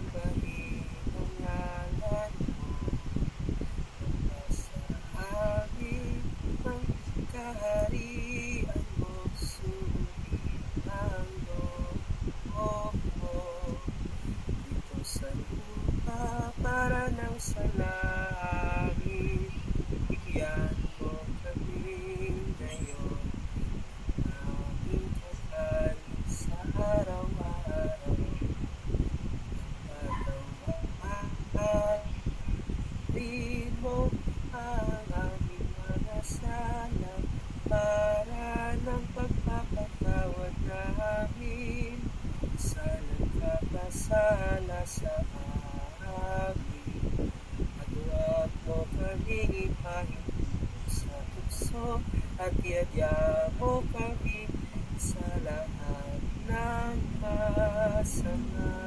sambahin ang ngalan mo. Sa amin ang kaharian mo, suriin ang loob mo. Dito sa lupa para ng sa langit, bigyan mo kami ngayon aming kakanin sa araw-araw. Patawarin mo ang aming mga sala para ng pagpapatawad namin sa nagkakasala sa amin. At huwag mo kaming ipahimpun sa tukso, at iadya mo kami sa lahat ng masama.